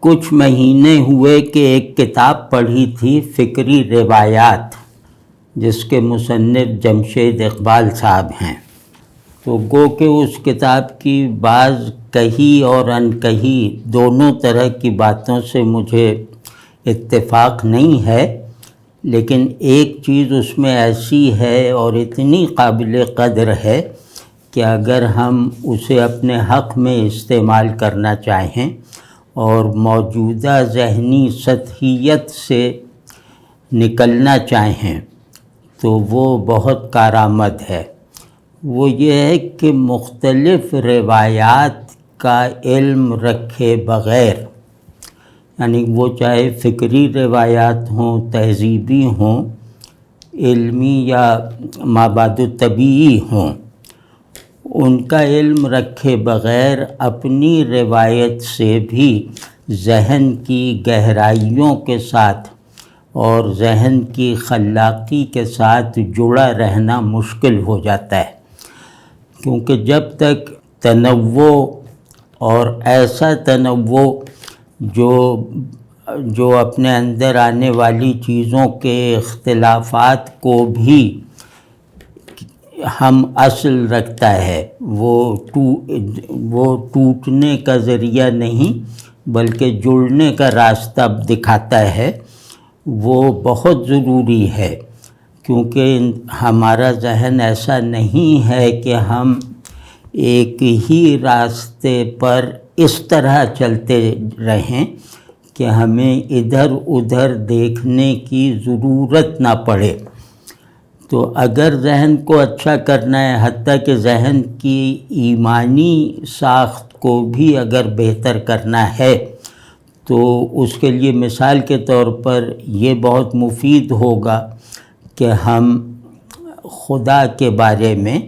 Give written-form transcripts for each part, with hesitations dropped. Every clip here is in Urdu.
کچھ مہینے ہوئے کہ ایک کتاب پڑھی تھی فکری روایات، جس کے مصنف جمشید اقبال صاحب ہیں۔ تو گو کہ اس کتاب کی بعض کہی اور انکہی دونوں طرح کی باتوں سے مجھے اتفاق نہیں ہے، لیکن ایک چیز اس میں ایسی ہے اور اتنی قابل قدر ہے کہ اگر ہم اسے اپنے حق میں استعمال کرنا چاہیں اور موجودہ ذہنی سطحیت سے نکلنا چاہیں تو وہ بہت کارآمد ہے۔ وہ یہ ہے کہ مختلف روایات کا علم رکھے بغیر، یعنی وہ چاہے فکری روایات ہوں، تہذیبی ہوں، علمی یا مابعد طبیعی ہوں، ان کا علم رکھے بغیر اپنی روایت سے بھی ذہن کی گہرائیوں کے ساتھ اور ذہن کی خلاقی کے ساتھ جڑا رہنا مشکل ہو جاتا ہے، کیونکہ جب تک تنوع اور ایسا تنوع جو اپنے اندر آنے والی چیزوں کے اختلافات کو بھی ہم اصل رکھتا ہے، وہ ٹوٹنے کا ذریعہ نہیں بلکہ جڑنے کا راستہ دکھاتا ہے، وہ بہت ضروری ہے، کیونکہ ہمارا ذہن ایسا نہیں ہے کہ ہم ایک ہی راستے پر اس طرح چلتے رہیں کہ ہمیں ادھر ادھر دیکھنے کی ضرورت نہ پڑے۔ تو اگر ذہن کو اچھا کرنا ہے، حتیٰ کہ ذہن کی ایمانی ساخت کو بھی اگر بہتر کرنا ہے، تو اس کے لیے مثال کے طور پر یہ بہت مفید ہوگا کہ ہم خدا کے بارے میں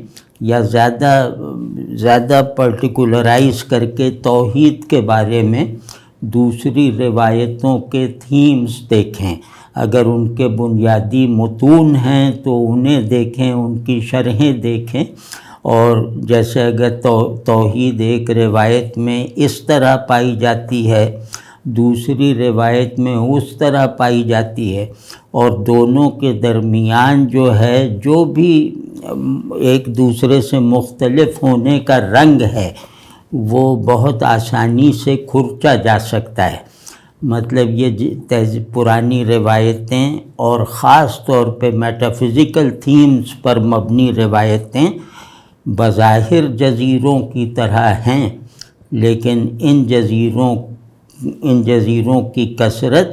یا زیادہ پرٹیکولرائز کر کے توحید کے بارے میں دوسری روایتوں کے تھیمز دیکھیں۔ اگر ان کے بنیادی متون ہیں تو انہیں دیکھیں، ان کی شرحیں دیکھیں، اور جیسے اگر توحید ایک روایت میں اس طرح پائی جاتی ہے، دوسری روایت میں اس طرح پائی جاتی ہے، اور دونوں کے درمیان جو ہے جو بھی ایک دوسرے سے مختلف ہونے کا رنگ ہے وہ بہت آسانی سے کھرچا جا سکتا ہے۔ مطلب یہ پرانی روایتیں اور خاص طور پہ میٹافزیکل تھیمز پر مبنی روایتیں بظاہر جزیروں کی طرح ہیں، لیکن ان جزیروں کی کثرت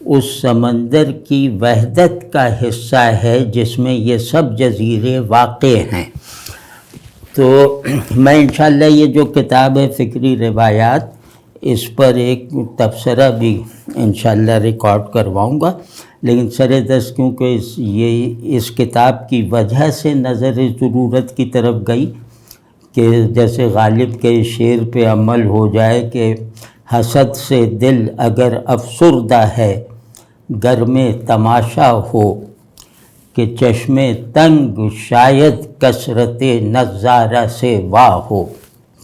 اس سمندر کی وحدت کا حصہ ہے جس میں یہ سب جزیرے واقع ہیں۔ تو میں انشاءاللہ یہ جو کتاب ہے فکری روایات، اس پر ایک تبصرہ بھی انشاءاللہ ریکارڈ کرواؤں گا، لیکن سر دست کیونکہ اس کتاب کی وجہ سے نظر ضرورت کی طرف گئی کہ جیسے غالب کے شعر پہ عمل ہو جائے کہ حسد سے دل اگر افسردہ ہے، گر میں تماشا ہو، کہ چشم تنگ شاید کثرت نظارہ سے واہ ہو۔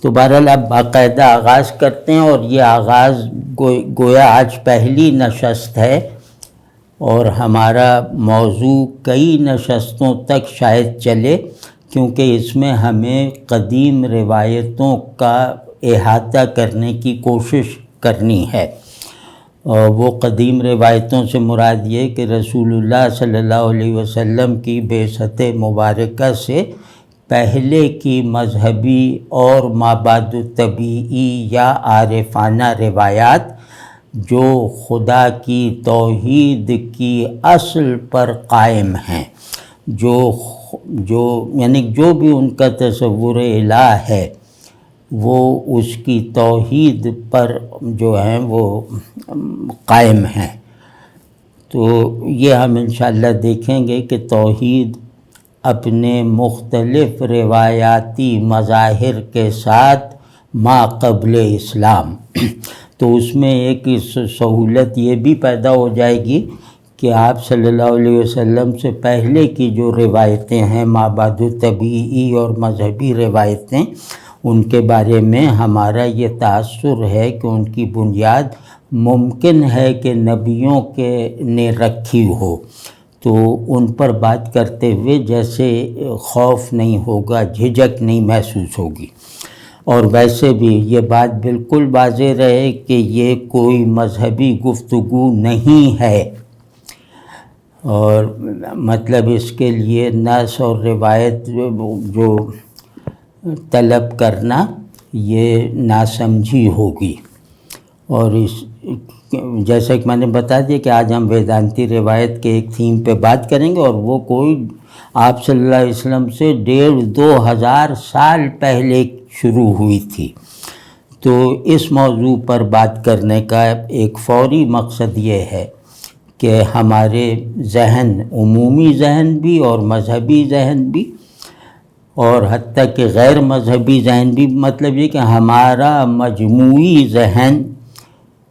تو بہرحال اب باقاعدہ آغاز کرتے ہیں، اور یہ آغاز گویا آج پہلی نشست ہے، اور ہمارا موضوع کئی نشستوں تک شاید چلے، کیونکہ اس میں ہمیں قدیم روایتوں کا احاطہ کرنے کی کوشش کرنی ہے۔ اور وہ قدیم روایتوں سے مراد یہ کہ رسول اللہ صلی اللہ علیہ وسلم کی بعثت مبارکہ سے پہلے کی مذہبی اور مابعد طبیعی یا عارفانہ روایات جو خدا کی توحید کی اصل پر قائم ہیں، یعنی جو بھی ان کا تصور الہ ہے وہ اس کی توحید پر جو ہیں وہ قائم ہیں۔ تو یہ ہم انشاءاللہ دیکھیں گے کہ توحید اپنے مختلف روایاتی مظاہر کے ساتھ ما قبل اسلام، تو اس میں ایک سہولت یہ بھی پیدا ہو جائے گی کہ آپ صلی اللہ علیہ وسلم سے پہلے کی جو روایتیں ہیں مابعد طبیعی اور مذہبی روایتیں، ان کے بارے میں ہمارا یہ تاثر ہے کہ ان کی بنیاد ممکن ہے کہ نبیوں کے نے رکھی ہو، تو ان پر بات کرتے ہوئے جیسے خوف نہیں ہوگا، جھجک نہیں محسوس ہوگی۔ اور ویسے بھی یہ بات بالکل واضح رہے کہ یہ کوئی مذہبی گفتگو نہیں ہے، اور مطلب اس کے لیے نص اور روایت جو طلب کرنا یہ ناسمجھی ہوگی۔ اور جیسا کہ میں نے بتا دیا کہ آج ہم ویدانتی روایت کے ایک تھیم پہ بات کریں گے، اور وہ کوئی آپ صلی اللہ علیہ وسلم سے 1500 سال پہلے شروع ہوئی تھی۔ تو اس موضوع پر بات کرنے کا ایک فوری مقصد یہ ہے کہ ہمارے ذہن، عمومی ذہن بھی اور مذہبی ذہن بھی، اور حتیٰ کہ غیر مذہبی ذہن بھی، مطلب یہ کہ ہمارا مجموعی ذہن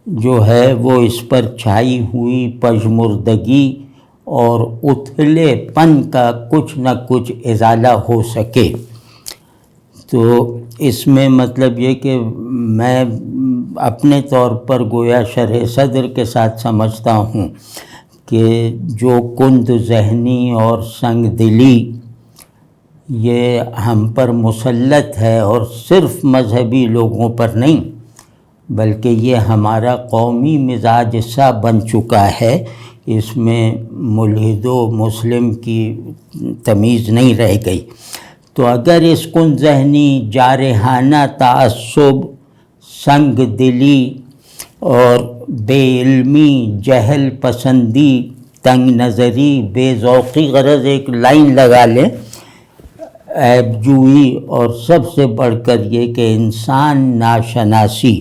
جو ہے وہ اس پر چھائی ہوئی پژمردگی اور اتھلے پن کا کچھ نہ کچھ ازالہ ہو سکے۔ تو اس میں مطلب یہ کہ میں اپنے طور پر گویا شرح صدر کے ساتھ سمجھتا ہوں کہ جو کند ذہنی اور سنگ دلی یہ ہم پر مسلط ہے، اور صرف مذہبی لوگوں پر نہیں بلکہ یہ ہمارا قومی مزاج سا بن چکا ہے، اس میں ملحد و مسلم کی تمیز نہیں رہ گئی۔ تو اگر اس کن ذہنی، جارحانہ تعصب، سنگ دلی اور بے علمی، جہل پسندی، تنگ نظری، بے ذوقی، غرض ایک لائن لگا لیں، عیب جوئی، اور سب سے بڑھ کر یہ کہ انسان ناشناسی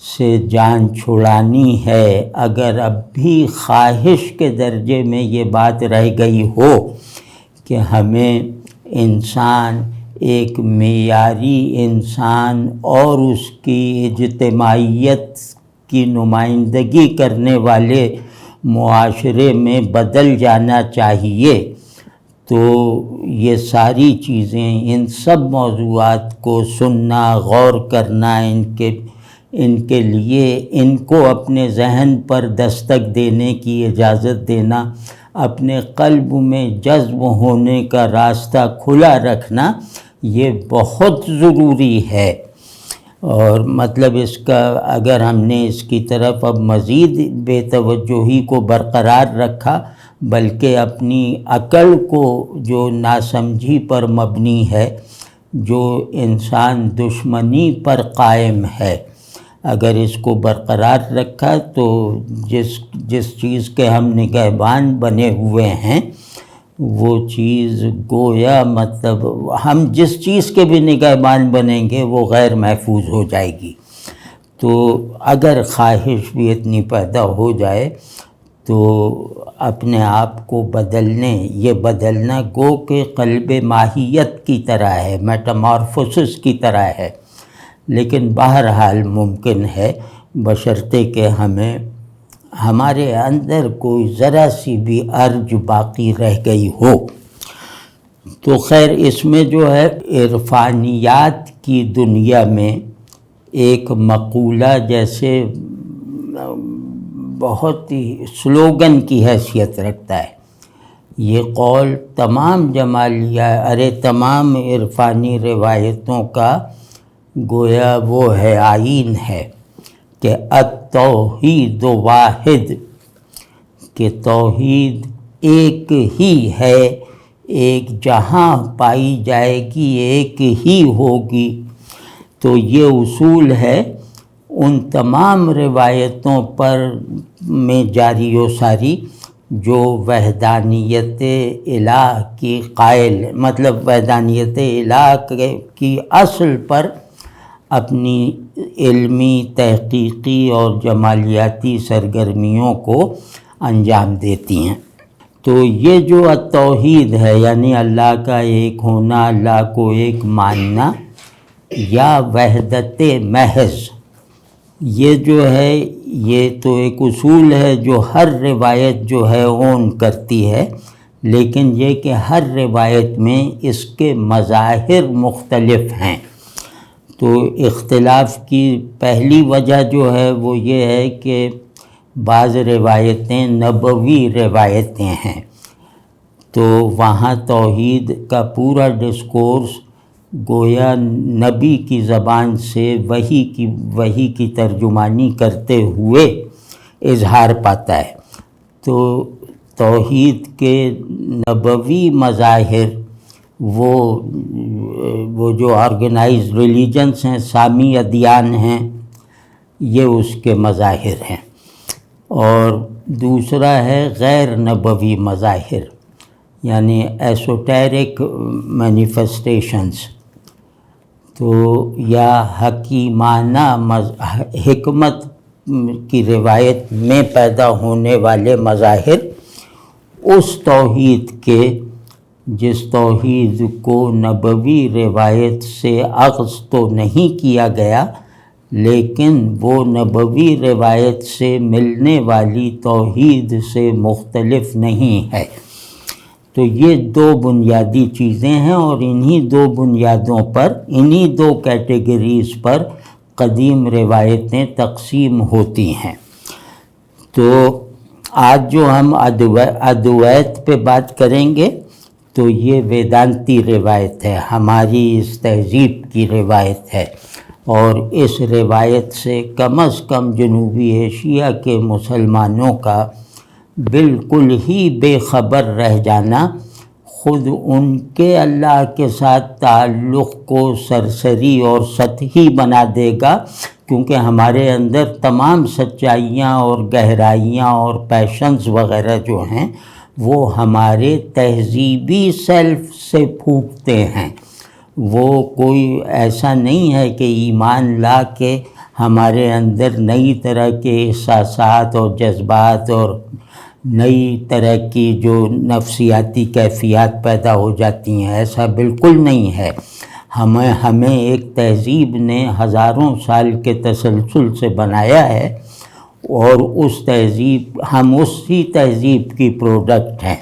سے جان چھڑانی ہے، اگر اب بھی خواہش کے درجے میں یہ بات رہ گئی ہو کہ ہمیں انسان، ایک معیاری انسان اور اس کی اجتماعیت کی نمائندگی کرنے والے معاشرے میں بدل جانا چاہیے، تو یہ ساری چیزیں، ان سب موضوعات کو سننا، غور کرنا، ان کے لیے ان کو اپنے ذہن پر دستک دینے کی اجازت دینا، اپنے قلب میں جذب ہونے کا راستہ کھلا رکھنا، یہ بہت ضروری ہے۔ اور مطلب اس کا اگر ہم نے اس کی طرف اب مزید بے توجہی کو برقرار رکھا، بلکہ اپنی عقل کو جو ناسمجھی پر مبنی ہے، جو انسان دشمنی پر قائم ہے، اگر اس کو برقرار رکھا تو جس چیز کے ہم نگہبان بنے ہوئے ہیں وہ چیز گویا مطلب ہم جس چیز کے بھی نگہبان بنیں گے وہ غیر محفوظ ہو جائے گی۔ تو اگر خواہش بھی اتنی پیدا ہو جائے تو اپنے آپ کو بدلنے، یہ بدلنا گو کہ قلب ماہیت کی طرح ہے، میٹامارفوسس کی طرح ہے، لیکن بہرحال ممکن ہے بشرطے کہ ہمارے اندر کوئی ذرا سی بھی ارج باقی رہ گئی ہو۔ تو خیر اس میں جو ہے عرفانیات کی دنیا میں ایک مقولہ جیسے بہت ہی سلوگن کی حیثیت رکھتا ہے، یہ قول تمام تمام عرفانی روایتوں کا گویا وہ ہے، آئین ہے کہ التوحید واحد، کہ توحید ایک ہی ہے، ایک جہاں پائی جائے گی ایک ہی ہوگی۔ تو یہ اصول ہے ان تمام روایتوں پر میں جاری و ساری جو وحدانیت الہ کی قائل، مطلب وحدانیت الہ کی اصل پر اپنی علمی، تحقیقی اور جمالیاتی سرگرمیوں کو انجام دیتی ہیں۔ تو یہ جو توحید ہے، یعنی اللہ کا ایک ہونا، اللہ کو ایک ماننا یا وحدت محض، یہ جو ہے یہ تو ایک اصول ہے جو ہر روایت جو ہے اون کرتی ہے، لیکن یہ کہ ہر روایت میں اس کے مظاہر مختلف ہیں۔ تو اختلاف کی پہلی وجہ جو ہے وہ یہ ہے کہ بعض روایتیں نبوی روایتیں ہیں، تو وہاں توحید کا پورا ڈسکورس گویا نبی کی زبان سے وحی کی ترجمانی کرتے ہوئے اظہار پاتا ہے۔ تو توحید کے نبوی مظاہر وہ جو آرگنائز ریلیجنس ہیں، سامی ادیان ہیں، یہ اس کے مظاہر ہیں۔ اور دوسرا ہے غیر نبوی مظاہر، یعنی ایسوٹیرک مینیفیسٹیشنز، تو یا حکیمانہ حکمت کی روایت میں پیدا ہونے والے مظاہر اس توحید کے جس توحید کو نبوی روایت سے اخذ تو نہیں کیا گیا، لیکن وہ نبوی روایت سے ملنے والی توحید سے مختلف نہیں ہے۔ تو یہ دو بنیادی چیزیں ہیں، اور انہی دو بنیادوں پر، انہی دو کیٹیگریز پر قدیم روایتیں تقسیم ہوتی ہیں۔ تو آج جو ہم ادویت پہ بات کریں گے تو یہ ویدانتی روایت ہے، ہماری اس تہذیب کی روایت ہے، اور اس روایت سے کم از کم جنوبی ایشیا کے مسلمانوں کا بالکل ہی بے خبر رہ جانا خود ان کے اللہ کے ساتھ تعلق کو سرسری اور سطحی بنا دے گا، کیونکہ ہمارے اندر تمام سچائیاں اور گہرائیاں اور پیشنز وغیرہ جو ہیں وہ ہمارے تہذیبی سیلف سے پھوٹتے ہیں۔ وہ کوئی ایسا نہیں ہے کہ ایمان لا کے ہمارے اندر نئی طرح کے احساسات اور جذبات اور نئی طرح کی جو نفسیاتی کیفیات پیدا ہو جاتی ہیں، ایسا بالکل نہیں ہے۔ ہمیں ایک تہذیب نے ہزاروں سال کے تسلسل سے بنایا ہے، اور ہم اسی تہذیب کی پروڈکٹ ہیں۔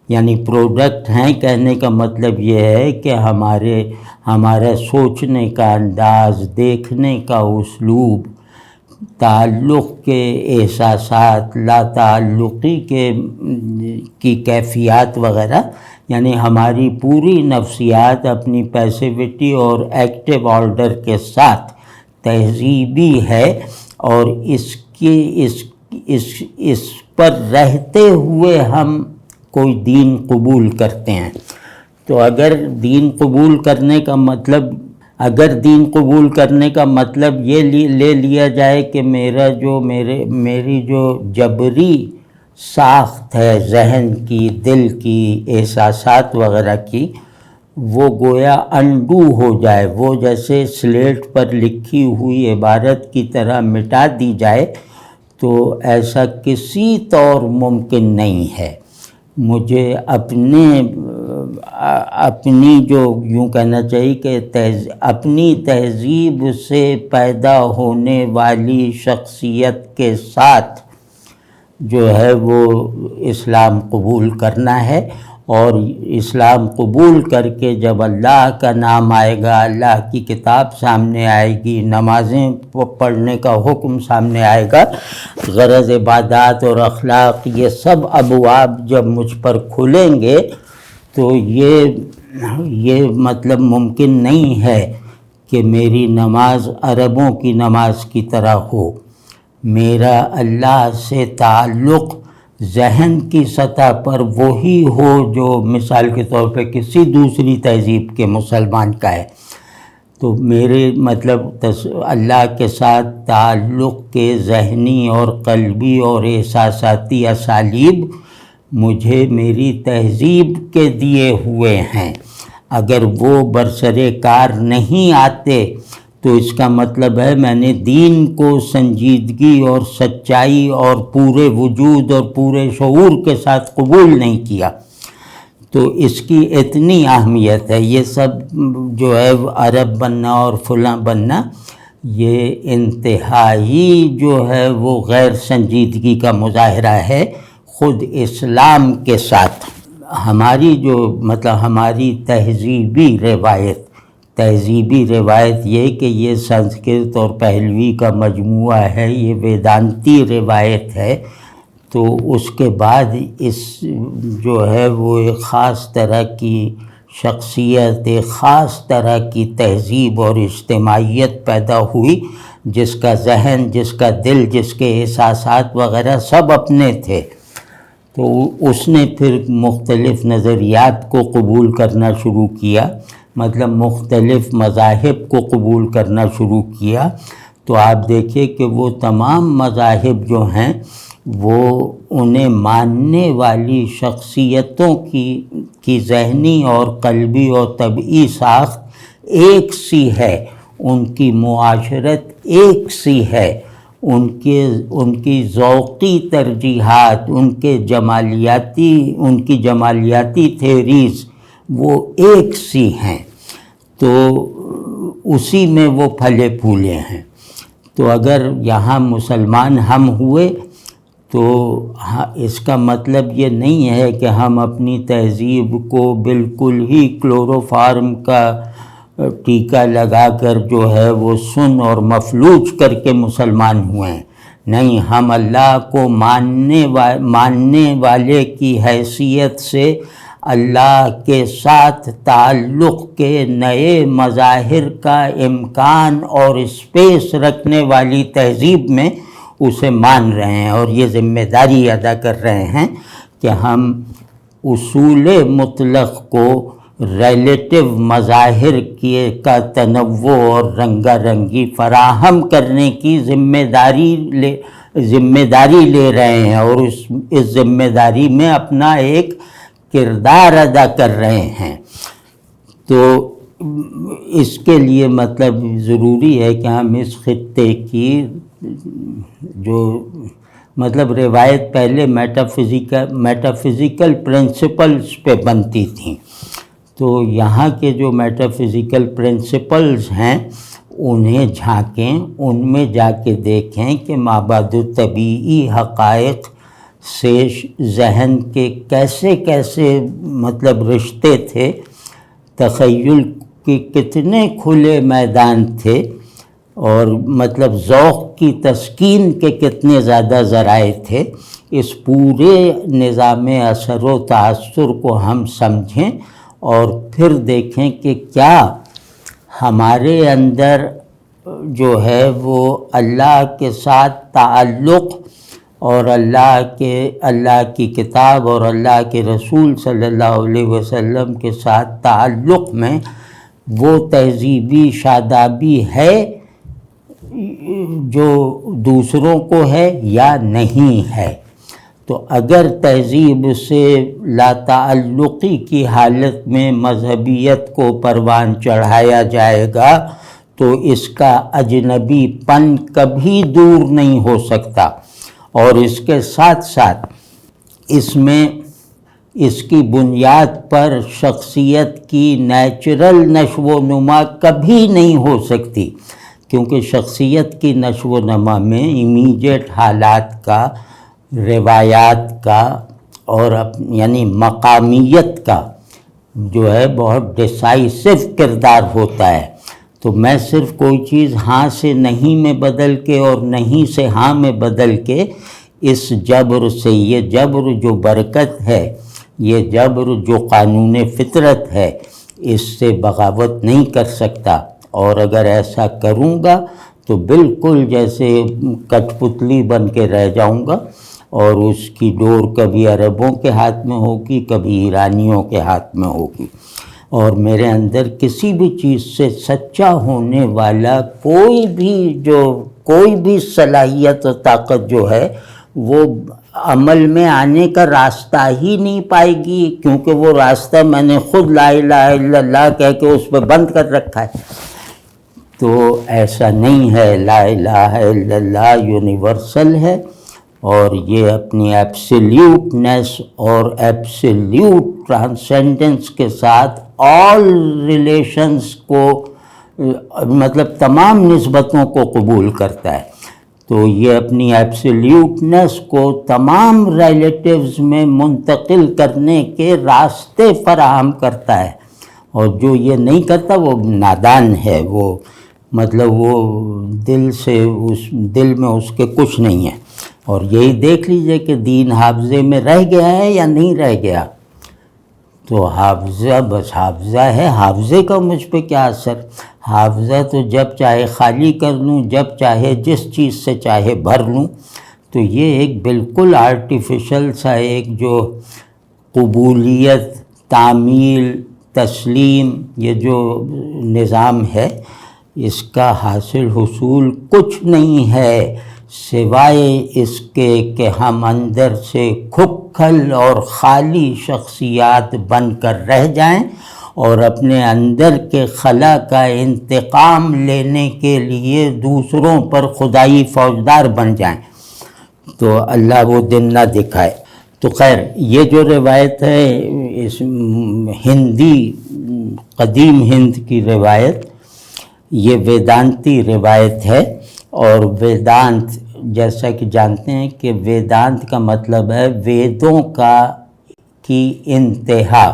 یعنی پروڈکٹ ہیں کہنے کا مطلب یہ ہے کہ ہمارا سوچنے کا انداز، دیکھنے کا اسلوب، تعلق کے احساسات، لا تعلقی کی کیفیات وغیرہ، یعنی ہماری پوری نفسیات اپنی پیسیوٹی اور ایکٹیو آرڈر کے ساتھ تہذیبی ہے، اور اس پر رہتے ہوئے ہم کوئی دین قبول کرتے ہیں۔ تو اگر دین قبول کرنے کا مطلب یہ لے لیا جائے کہ میری جو جبری ساخت ہے ذہن کی، دل کی، احساسات وغیرہ کی، وہ گویا انڈو ہو جائے، وہ جیسے سلیٹ پر لکھی ہوئی عبارت کی طرح مٹا دی جائے، تو ایسا کسی طور ممکن نہیں ہے۔ مجھے اپنی جو یوں کہنا چاہیے کہ اپنی تہذیب سے پیدا ہونے والی شخصیت کے ساتھ جو ہے وہ اسلام قبول کرنا ہے، اور اسلام قبول کر کے جب اللہ کا نام آئے گا، اللہ کی کتاب سامنے آئے گی، نمازیں پڑھنے کا حکم سامنے آئے گا، غرض عبادات اور اخلاق، یہ سب ابواب جب مجھ پر کھلیں گے تو یہ مطلب ممکن نہیں ہے کہ میری نماز عربوں کی نماز کی طرح ہو۔ میرا اللہ سے تعلق ذہن کی سطح پر وہی ہو جو مثال کے طور پہ کسی دوسری تہذیب کے مسلمان کا ہے۔ تو میرے مطلب اللہ کے ساتھ تعلق کے ذہنی اور قلبی اور احساساتی اسالیب مجھے میری تہذیب کے دیے ہوئے ہیں۔ اگر وہ برسرِ کار نہیں آتے تو اس کا مطلب ہے میں نے دین کو سنجیدگی اور سچائی اور پورے وجود اور پورے شعور کے ساتھ قبول نہیں کیا۔ تو اس کی اتنی اہمیت ہے۔ یہ سب جو ہے عرب بننا اور فلاں بننا، یہ انتہائی جو ہے وہ غیر سنجیدگی کا مظاہرہ ہے خود اسلام کے ساتھ۔ ہماری جو ہماری تہذیبی روایت، تہذیبی روایت یہ کہ یہ سنسکرت اور پہلوی کا مجموعہ ہے، یہ ویدانتی روایت ہے، تو اس کے بعد اس جو ہے وہ ایک خاص طرح کی شخصیت، ایک خاص طرح کی تہذیب اور اجتماعیت پیدا ہوئی، جس کا ذہن، جس کا دل، جس کے احساسات وغیرہ سب اپنے تھے۔ تو اس نے پھر مختلف نظریات کو قبول کرنا شروع کیا، مطلب مختلف مذاہب کو قبول کرنا شروع کیا۔ تو آپ دیکھیں کہ وہ تمام مذاہب جو ہیں وہ انہیں ماننے والی شخصیتوں کی ذہنی اور قلبی اور طبعی ساخت ایک سی ہے، ان کی معاشرت ایک سی ہے، ان کی ذوقی ترجیحات، ان کی جمالیاتی تھیریز وہ ایک سی ہیں، تو اسی میں وہ پھلے پھولے ہیں۔ تو اگر یہاں مسلمان ہم ہوئے تو اس کا مطلب یہ نہیں ہے کہ ہم اپنی تہذیب کو بالکل ہی کلوروفارم کا ٹیکہ لگا کر جو ہے وہ سن اور مفلوج کر کے مسلمان ہوئے ہیں۔ نہیں، ہم اللہ کو ماننے والے کی حیثیت سے اللہ کے ساتھ تعلق کے نئے مظاہر کا امکان اور اسپیس رکھنے والی تہذیب میں اسے مان رہے ہیں، اور یہ ذمہ داری ادا کر رہے ہیں کہ ہم اصول مطلق کو ریلیٹو مظاہر کا تنوع اور رنگا رنگی فراہم کرنے کی ذمہ داری لے رہے ہیں، اور اس ذمہ داری میں اپنا ایک کردار ادا کر رہے ہیں۔ تو اس کے لیے مطلب ضروری ہے کہ ہم اس خطے کی جو مطلب روایت پہلے میٹافزیکل پرنسپلز پہ بنتی تھیں، تو یہاں کے جو میٹافزیکل پرنسپلز ہیں انہیں جھانکیں، ان میں جا کے دیکھیں کہ مابعد طبیعی حقائق سے ذہن کے کیسے کیسے مطلب رشتے تھے، تخیل کے کتنے کھلے میدان تھے، اور مطلب ذوق کی تسکین کے کتنے زیادہ ذرائع تھے۔ اس پورے نظام اثر و تاثر کو ہم سمجھیں اور پھر دیکھیں کہ کیا ہمارے اندر جو ہے وہ اللہ کے ساتھ تعلق اور اللہ کی کتاب اور اللہ کے رسول صلی اللہ علیہ وسلم کے ساتھ تعلق میں وہ تہذیبی شادابی ہے جو دوسروں کو ہے یا نہیں ہے۔ تو اگر تہذیب سے لا تعلقی کی حالت میں مذہبیت کو پروان چڑھایا جائے گا تو اس کا اجنبی پن کبھی دور نہیں ہو سکتا، اور اس کے ساتھ ساتھ اس میں اس کی بنیاد پر شخصیت کی نیچرل نشو و نما کبھی نہیں ہو سکتی، کیونکہ شخصیت کی نشو و نما میں امیجیٹ حالات کا، روایات کا اور یعنی مقامیت کا جو ہے بہت ڈیسائیسو کردار ہوتا ہے۔ تو میں صرف کوئی چیز ہاں سے نہیں میں بدل کے اور نہیں سے ہاں میں بدل کے اس جبر سے، یہ جبر جو برکت ہے، یہ جبر جو قانون فطرت ہے، اس سے بغاوت نہیں کر سکتا، اور اگر ایسا کروں گا تو بالکل جیسے کٹ پتلی بن کے رہ جاؤں گا، اور اس کی ڈور کبھی عربوں کے ہاتھ میں ہوگی، کبھی ایرانیوں کے ہاتھ میں ہوگی، اور میرے اندر کسی بھی چیز سے سچا ہونے والا کوئی بھی صلاحیت و طاقت جو ہے وہ عمل میں آنے کا راستہ ہی نہیں پائے گی، کیونکہ وہ راستہ میں نے خود لا الہ الا اللہ کہہ کے اس پہ بند کر رکھا ہے۔ تو ایسا نہیں ہے، لا الہ الا اللہ یونیورسل ہے، اور یہ اپنی ایبسلیوٹنس اور ایبسلیوٹ ٹرانسینڈنس کے ساتھ آل ریلیشنز کو مطلب تمام نسبتوں کو قبول کرتا ہے۔ تو یہ اپنی ایبسلیوٹنس کو تمام ریلیٹیوز میں منتقل کرنے کے راستے فراہم کرتا ہے، اور جو یہ نہیں کرتا وہ نادان ہے، وہ مطلب وہ دل میں اس کے کچھ نہیں ہے۔ اور یہی دیکھ لیجئے کہ دین حافظے میں رہ گیا ہے یا نہیں رہ گیا۔ تو حافظہ بس حافظہ ہے، حافظے کا مجھ پہ کیا اثر؟ حافظہ تو جب چاہے خالی کر لوں، جب چاہے جس چیز سے چاہے بھر لوں۔ تو یہ ایک بالکل آرٹیفیشل سا ایک جو قبولیت، تعمیل، تسلیم، یہ جو نظام ہے، اس کا حاصل حصول کچھ نہیں ہے سوائے اس کے کہ ہم اندر سے کھوکھل اور خالی شخصیات بن کر رہ جائیں اور اپنے اندر کے خلا کا انتقام لینے کے لیے دوسروں پر خدائی فوجدار بن جائیں، تو اللہ وہ دن نہ دکھائے۔ تو خیر، یہ جو روایت ہے اس ہندی، قدیم ہند کی روایت، یہ ویدانتی روایت ہے۔ اور ویدانت جیسا کہ جانتے ہیں کہ ویدانت کا مطلب ہے ویدوں کی انتہا،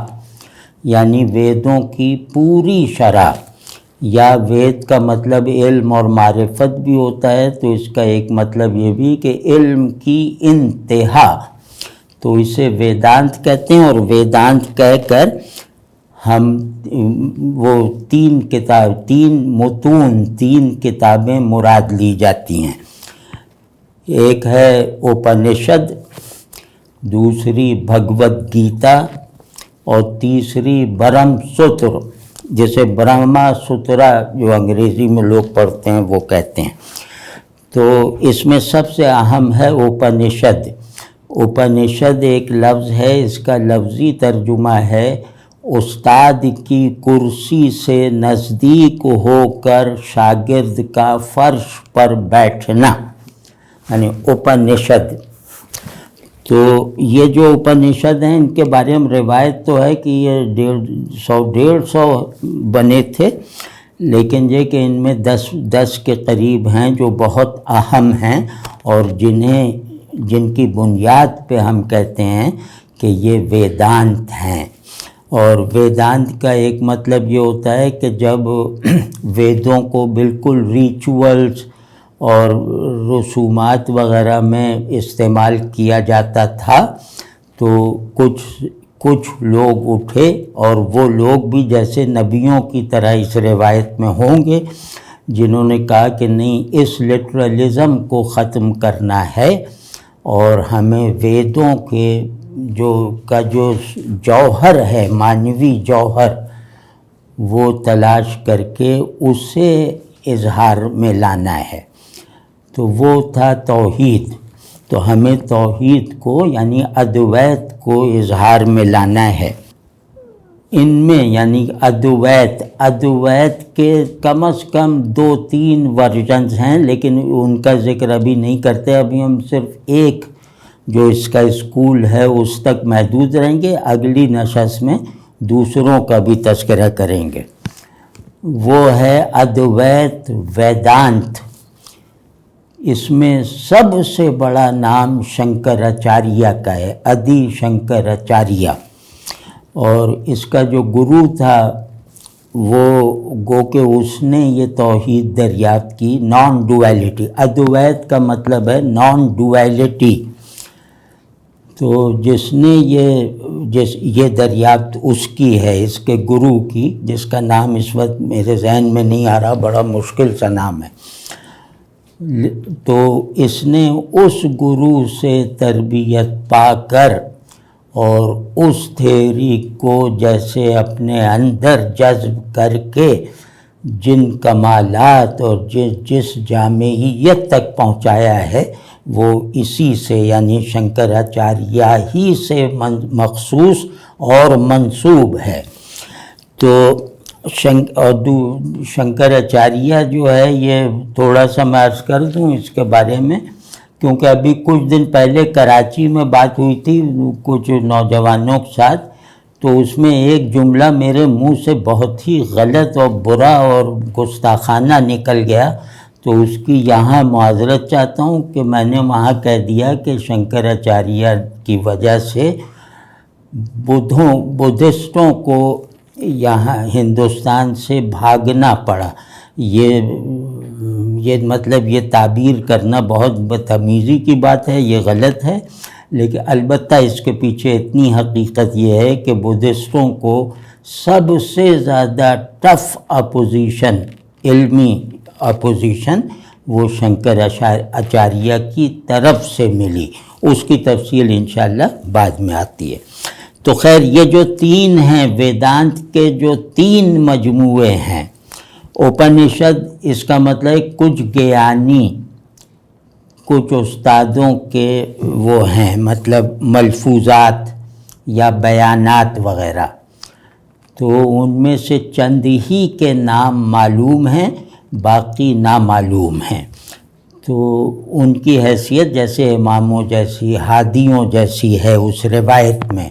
یعنی ویدوں کی پوری شرح، یا وید کا مطلب علم اور معرفت بھی ہوتا ہے، تو اس کا ایک مطلب یہ بھی کہ علم کی انتہا، تو اسے ویدانت کہتے ہیں۔ اور ویدانت کہہ کر ہم وہ تین متون، تین کتابیں مراد لی جاتی ہیں۔ ایک ہے اپنشد، دوسری بھگوت گیتا، اور تیسری برہم سوتر، جسے برہما سوترا جو انگریزی میں لوگ پڑھتے ہیں وہ کہتے ہیں۔ تو اس میں سب سے اہم ہے اپنشد۔ اپنشد ایک لفظ ہے، اس کا لفظی ترجمہ ہے استاد کی کرسی سے نزدیک ہو کر شاگرد کا فرش پر بیٹھنا، یعنی اپنشد۔ تو یہ جو اپنشد ہیں ان کے بارے میں روایت تو ہے کہ یہ 150 بنے تھے، لیکن یہ کہ ان میں 10 کے قریب ہیں جو بہت اہم ہیں، اور جن کی بنیاد پہ ہم کہتے ہیں کہ یہ ویدانت ہیں۔ اور ویدانت کا ایک مطلب یہ ہوتا ہے کہ جب ویدوں کو بالکل ریچولز اور رسومات وغیرہ میں استعمال کیا جاتا تھا، تو کچھ لوگ اٹھے، اور وہ لوگ بھی جیسے نبیوں کی طرح اس روایت میں ہوں گے، جنہوں نے کہا کہ نہیں، اس لٹرلزم کو ختم کرنا ہے، اور ہمیں ویدوں کے جو جوہر ہے، معنوی جوہر، وہ تلاش کر کے اسے اظہار میں لانا ہے۔ تو وہ تھا توحید۔ تو ہمیں توحید کو یعنی ادویت کو اظہار میں لانا ہے۔ ان میں یعنی ادویت کے کم از کم 2-3 ورژنز ہیں، لیکن ان کا ذکر ابھی نہیں کرتے۔ ابھی ہم صرف ایک جو اس کا اسکول ہے اس تک محدود رہیں گے، اگلی نشست میں دوسروں کا بھی تذکرہ کریں گے۔ وہ ہے ادویت ویدانت۔ اس میں سب سے بڑا نام شنکراچاریہ کا ہے، ادی شنکراچاریہ، اور اس کا جو گرو تھا وہ گو کہ اس نے یہ توحید دریافت کی، نان ڈویلٹی۔ ادویت کا مطلب ہے نان ڈویلٹی۔ تو جس نے یہ دریافت اس کی ہے، اس کے گرو کی، جس کا نام اس وقت میرے ذہن میں نہیں آ رہا، بڑا مشکل سا نام ہے۔ تو اس نے اس گرو سے تربیت پا کر اور اس تھیوری کو جیسے اپنے اندر جذب کر کے جن کمالات اور جس جامعیت تک پہنچایا ہے، وہ اسی سے یعنی شنکراچاریہ ہی سے مخصوص اور منسوب ہے۔ تو شنکراچاریہ جو ہے، یہ تھوڑا سا میں عرض کر دوں اس کے بارے میں، کیونکہ ابھی کچھ دن پہلے کراچی میں بات ہوئی تھی کچھ نوجوانوں کے ساتھ، تو اس میں ایک جملہ میرے منہ سے بہت ہی غلط اور برا اور گستاخانہ نکل گیا، تو اس کی یہاں معذرت چاہتا ہوں کہ میں نے وہاں کہہ دیا کہ شنکراچاریہ کی وجہ سے بدھسٹوں کو یہاں ہندوستان سے بھاگنا پڑا. یہ مطلب یہ تعبیر کرنا بہت بدتمیزی کی بات ہے، یہ غلط ہے، لیکن البتہ اس کے پیچھے اتنی حقیقت یہ ہے کہ بدھسٹوں کو سب سے زیادہ ٹف اپوزیشن، علمی اپوزیشن، وہ شنکر آچاریہ کی طرف سے ملی. اس کی تفصیل انشاءاللہ بعد میں آتی ہے. تو خیر یہ جو تین ہیں ویدانت کے جو تین مجموعے ہیں، اپنشد اس کا مطلب کچھ گیانی، کچھ استادوں کے وہ ہیں مطلب ملفوظات یا بیانات وغیرہ، تو ان میں سے چند ہی کے نام معلوم ہیں، باقی نامعلوم ہیں. تو ان کی حیثیت جیسے اماموں جیسی، ہادیوں جیسی ہے اس روایت میں،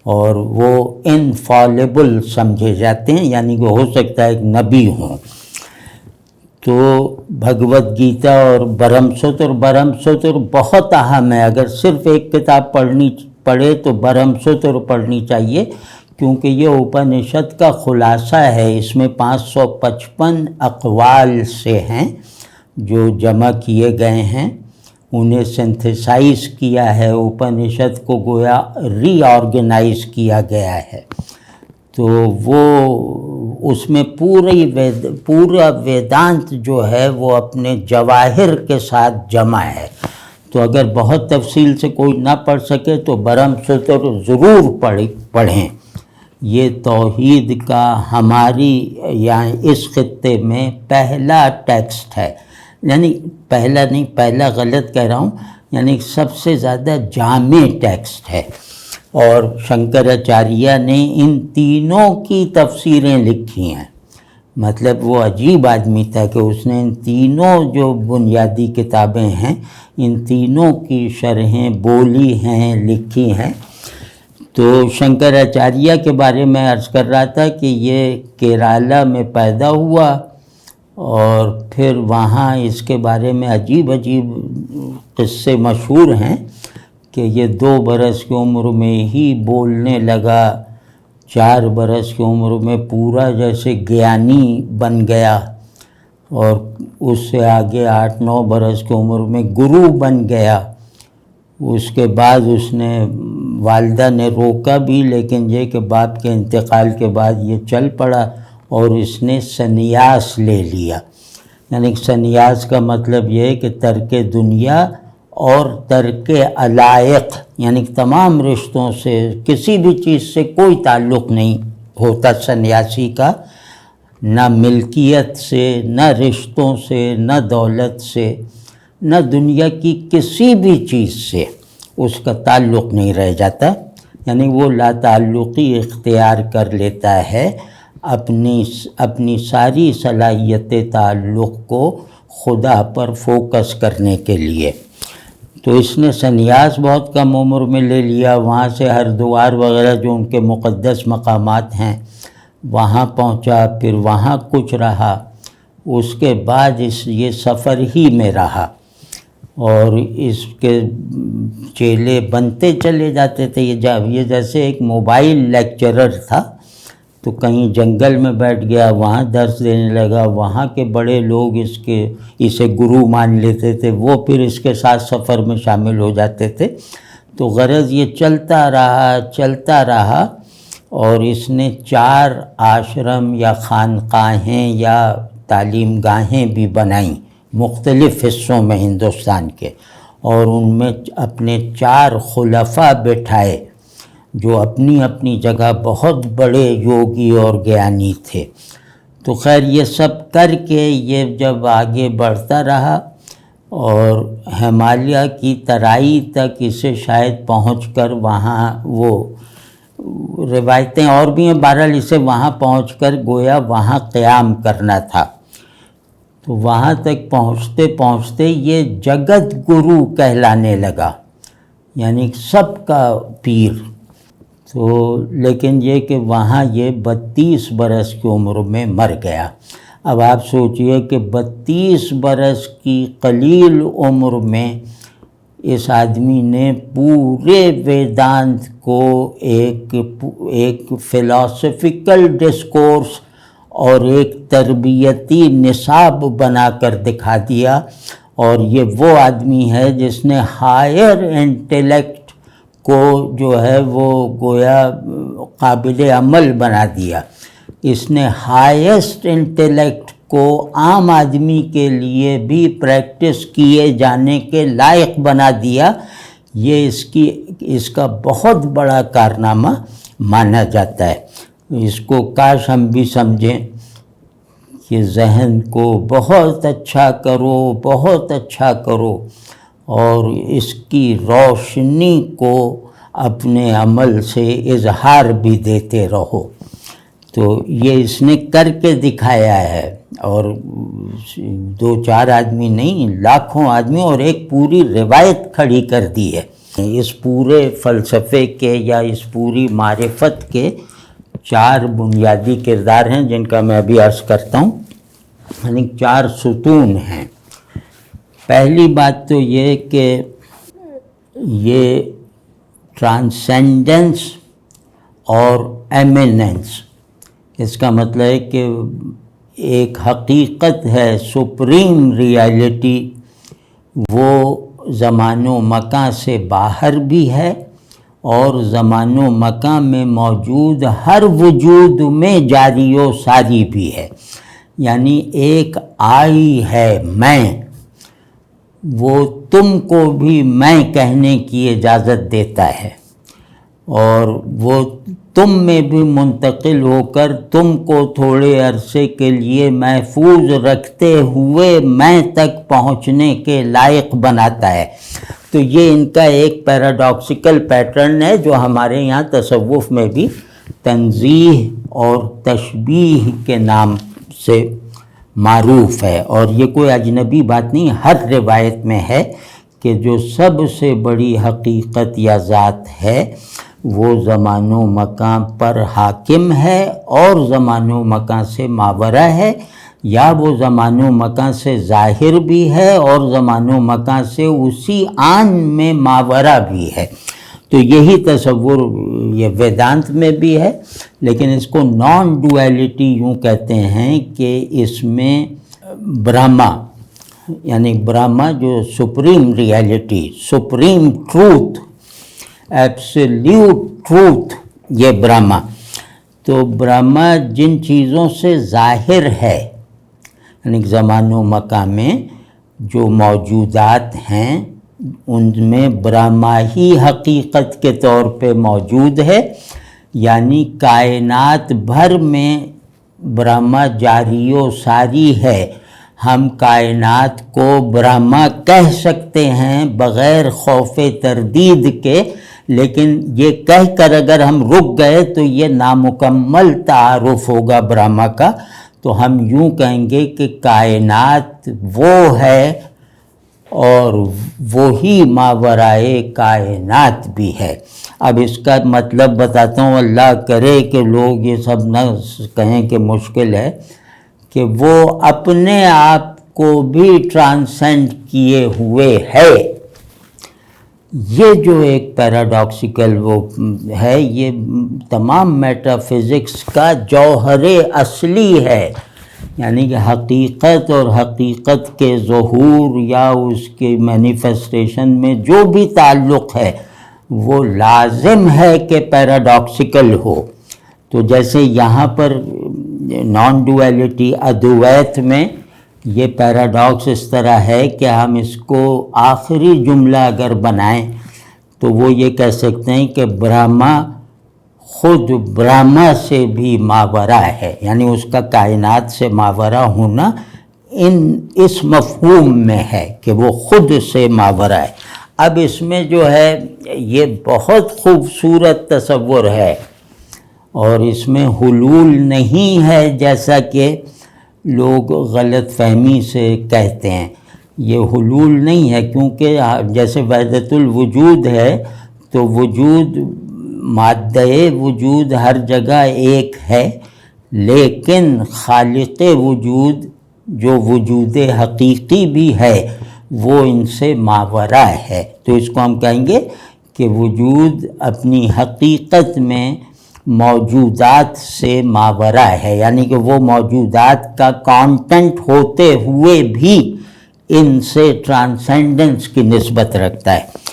اور وہ انفالبل سمجھے جاتے ہیں، یعنی کہ ہو سکتا ہے ایک نبی ہوں. تو بھگوت گیتا اور برہم ستر بہت اہم ہے. اگر صرف ایک کتاب پڑھے تو برہم ستر پڑھنی چاہیے، کیونکہ یہ اپنشد کا خلاصہ ہے. اس میں 555 اقوال سے ہیں جو جمع کیے گئے ہیں، انہیں سنتھسائز کیا ہے، اپنشد کو گویا ری آرگنائز کیا گیا ہے. تو وہ اس میں پورا ویدانت جو ہے وہ اپنے جواہر کے ساتھ جمع ہے. تو اگر بہت تفصیل سے کوئی نہ پڑھ سکے تو برہم ستر ضرور پڑھیں. یہ توحید کا ہماری یعنی اس خطے میں پہلا ٹیکسٹ ہے، یعنی پہلا نہیں، پہلا غلط کہہ رہا ہوں، یعنی سب سے زیادہ جامع ٹیکسٹ ہے. اور شنکراچاریہ نے ان تینوں کی تفسیریں لکھی ہیں. مطلب وہ عجیب آدمی تھا کہ اس نے ان تینوں جو بنیادی کتابیں ہیں ان تینوں کی شرحیں بولی ہیں، لکھی ہیں. تو شنکراچاریہ کے بارے میں عرض کر رہا تھا کہ یہ کیرالہ میں پیدا ہوا، اور پھر وہاں اس کے بارے میں عجیب قصے مشہور ہیں کہ یہ 2 برس کی عمر میں ہی بولنے لگا، 4 برس کی عمر میں پورا جیسے گیانی بن گیا، اور اس سے آگے 8-9 برس کی عمر میں گرو بن گیا. اس کے بعد اس نے والدہ نے روکا بھی، لیکن یہ کہ باپ کے انتقال کے بعد یہ چل پڑا اور اس نے سنیاس لے لیا. یعنی سنیاس کا مطلب یہ ہے کہ ترک دنیا اور ترک علائق، یعنی تمام رشتوں سے، کسی بھی چیز سے کوئی تعلق نہیں ہوتا سنیاسی کا، نہ ملکیت سے، نہ رشتوں سے، نہ دولت سے، نہ دنیا کی کسی بھی چیز سے اس کا تعلق نہیں رہ جاتا. یعنی وہ لا تعلقی اختیار کر لیتا ہے، اپنی ساری صلاحیت تعلق کو خدا پر فوکس کرنے کے لیے. تو اس نے سنیاس بہت کم عمر میں لے لیا. وہاں سے ہردوار وغیرہ جو ان کے مقدس مقامات ہیں وہاں پہنچا، پھر وہاں کچھ رہا، اس کے بعد یہ سفر ہی میں رہا، اور اس کے چیلے بنتے چلے جاتے تھے. یہ جیسے ایک موبائل لیکچرر تھا، تو کہیں جنگل میں بیٹھ گیا، وہاں درس دینے لگا، وہاں کے بڑے لوگ اسے گرو مان لیتے تھے، وہ پھر اس کے ساتھ سفر میں شامل ہو جاتے تھے. تو غرض یہ چلتا رہا، اور اس نے 4 آشرم یا خانقاہیں یا تعلیم گاہیں بھی بنائیں مختلف حصوں میں ہندوستان کے، اور ان میں اپنے 4 خلفاء بٹھائے جو اپنی اپنی جگہ بہت بڑے یوگی اور گیانی تھے. تو خیر یہ سب کر کے یہ جب آگے بڑھتا رہا اور ہمالیہ کی ترائی تک اسے شاید پہنچ کر وہاں وہ روایتیں اور بھی ہیں، بہرحال اسے وہاں پہنچ کر گویا وہاں قیام کرنا تھا. تو وہاں تک پہنچتے پہنچتے یہ جگت گرو کہلانے لگا، یعنی سب کا پیر. تو لیکن یہ کہ وہاں یہ 32 برس کی عمر میں مر گیا. اب آپ سوچئے کہ 32 برس کی قلیل عمر میں اس آدمی نے پورے ویدانت کو ایک فلاسفیکل ڈسکورس اور ایک تربیتی نصاب بنا کر دکھا دیا، اور یہ وہ آدمی ہے جس نے ہائر انٹیلیکٹ کو جو ہے وہ گویا قابل عمل بنا دیا۔ اس نے ہائیسٹ انٹیلیکٹ کو عام آدمی کے لیے بھی پریکٹس کیے جانے کے لائق بنا دیا۔ یہ اس کا بہت بڑا کارنامہ مانا جاتا ہے۔ اس کو کاش ہم بھی سمجھیں کہ ذہن کو بہت اچھا کرو، بہت اچھا کرو، اور اس کی روشنی کو اپنے عمل سے اظہار بھی دیتے رہو۔ تو یہ اس نے کر کے دکھایا ہے، اور 2-4 آدمی نہیں، لاکھوں آدمی اور ایک پوری روایت کھڑی کر دی ہے۔ اس پورے فلسفے کے یا اس پوری معرفت کے 4 بنیادی کردار ہیں جن کا میں ابھی عرض کرتا ہوں، یعنی 4 ستون ہیں۔ پہلی بات تو یہ کہ یہ ٹرانسینڈنس اور ایمیننس، اس کا مطلب ہے کہ ایک حقیقت ہے، سپریم ریالٹی، وہ زمان و مکان سے باہر بھی ہے اور زمان و مکان میں موجود ہر وجود میں جاری و ساری بھی ہے۔ یعنی ایک آئی ہے میں، وہ تم کو بھی میں کہنے کی اجازت دیتا ہے، اور وہ تم میں بھی منتقل ہو کر تم کو تھوڑے عرصے کے لیے محفوظ رکھتے ہوئے میں تک پہنچنے کے لائق بناتا ہے۔ تو یہ ان کا ایک پیراڈاکسیکل پیٹرن ہے جو ہمارے یہاں تصوف میں بھی تنزیہ اور تشبیہ کے نام سے معروف ہے، اور یہ کوئی اجنبی بات نہیں، ہر روایت میں ہے کہ جو سب سے بڑی حقیقت یا ذات ہے وہ زمان و مکان پر حاکم ہے اور زمان و مکان سے ماورا ہے، یا وہ زمان و مکان سے ظاہر بھی ہے اور زمان و مکان سے اسی آن میں ماورا بھی ہے۔ تو یہی تصور یہ ویدانت میں بھی ہے، لیکن اس کو نان ڈویلٹی یوں کہتے ہیں کہ اس میں برہما، یعنی برہما جو supreme reality, supreme truth, absolute truth, یہ برہما۔ تو برہما جن چیزوں سے ظاہر ہے، یعنی زمان و مکان میں جو موجودات ہیں ان میں برہما ہی حقیقت کے طور پہ موجود ہے، یعنی کائنات بھر میں برہما جاری و ساری ہے۔ ہم کائنات کو برہما کہہ سکتے ہیں بغیر خوف تردید کے، لیکن یہ کہہ کر اگر ہم رک گئے تو یہ نامکمل تعارف ہوگا برہما کا۔ تو ہم یوں کہیں گے کہ کائنات وہ ہے اور وہی ماورائے کائنات بھی ہے۔ اب اس کا مطلب بتاتا ہوں، اللہ کرے کہ لوگ یہ سب نہ کہیں کہ مشکل ہے، کہ وہ اپنے آپ کو بھی ٹرانسینڈ کیے ہوئے ہے۔ یہ جو ایک پیراڈاکسیکل وہ ہے، یہ تمام میٹا فزکس کا جوہر اصلی ہے، یعنی کہ حقیقت اور حقیقت کے ظہور یا اس کے مینیفیسٹیشن میں جو بھی تعلق ہے وہ لازم ہے کہ پیراڈاکسیکل ہو۔ تو جیسے یہاں پر نان ڈویلٹی ادویت میں یہ پیراڈاکس اس طرح ہے کہ ہم اس کو آخری جملہ اگر بنائیں تو وہ یہ کہہ سکتے ہیں کہ برہما خود برہما سے بھی ماورا ہے، یعنی اس کا کائنات سے ماورا ہونا اس مفہوم میں ہے کہ وہ خود سے ماورا ہے۔ اب اس میں جو ہے یہ بہت خوبصورت تصور ہے، اور اس میں حلول نہیں ہے جیسا کہ لوگ غلط فہمی سے کہتے ہیں۔ یہ حلول نہیں ہے، کیونکہ جیسے وحدت الوجود ہے تو وجود، مادہ وجود ہر جگہ ایک ہے، لیکن خالق وجود جو وجود حقیقی بھی ہے وہ ان سے ماورا ہے۔ تو اس کو ہم کہیں گے کہ وجود اپنی حقیقت میں موجودات سے ماورا ہے، یعنی کہ وہ موجودات کا کانٹینٹ ہوتے ہوئے بھی ان سے ٹرانسینڈنس کی نسبت رکھتا ہے۔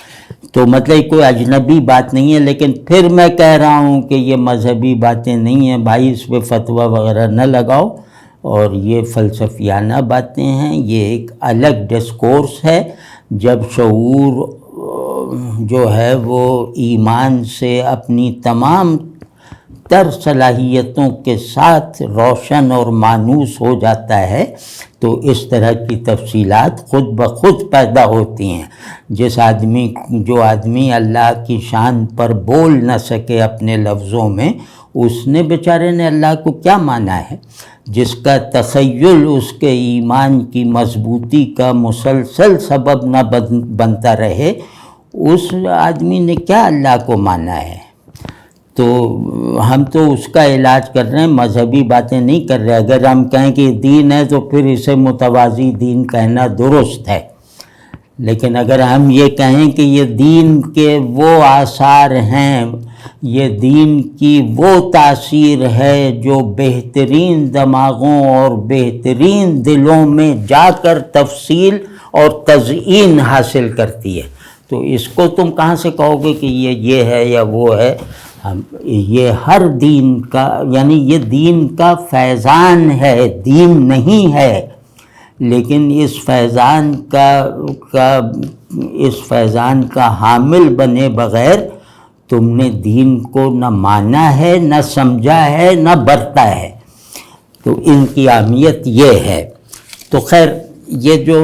تو مطلب کوئی اجنبی بات نہیں ہے، لیکن پھر میں کہہ رہا ہوں کہ یہ مذہبی باتیں نہیں ہیں بھائی، اس پہ فتویٰ وغیرہ نہ لگاؤ، اور یہ فلسفیانہ باتیں ہیں، یہ ایک الگ ڈسکورس ہے۔ جب شعور جو ہے وہ ایمان سے اپنی تمام تر صلاحیتوں کے ساتھ روشن اور مانوس ہو جاتا ہے تو اس طرح کی تفصیلات خود بخود پیدا ہوتی ہیں۔ جو آدمی اللہ کی شان پر بول نہ سکے اپنے لفظوں میں، اس نے بیچارے نے اللہ کو کیا مانا ہے؟ جس کا تخیل اس کے ایمان کی مضبوطی کا مسلسل سبب نہ بنتا رہے، اس آدمی نے کیا اللہ کو مانا ہے؟ تو ہم تو اس کا علاج کر رہے ہیں، مذہبی باتیں نہیں کر رہے۔ اگر ہم کہیں کہ دین ہے تو پھر اسے متوازی دین کہنا درست ہے، لیکن اگر ہم یہ کہیں کہ یہ دین کے وہ آثار ہیں، یہ دین کی وہ تاثیر ہے جو بہترین دماغوں اور بہترین دلوں میں جا کر تفصیل اور تزئین حاصل کرتی ہے، تو اس کو تم کہاں سے کہو گے کہ یہ ہے یا وہ ہے؟ یہ ہر دین کا، یعنی یہ دین کا فیضان ہے، دین نہیں ہے، لیکن اس فیضان کا حامل بنے بغیر تم نے دین کو نہ مانا ہے، نہ سمجھا ہے، نہ برتا ہے۔ تو ان کی اہمیت یہ ہے۔ تو خیر، یہ جو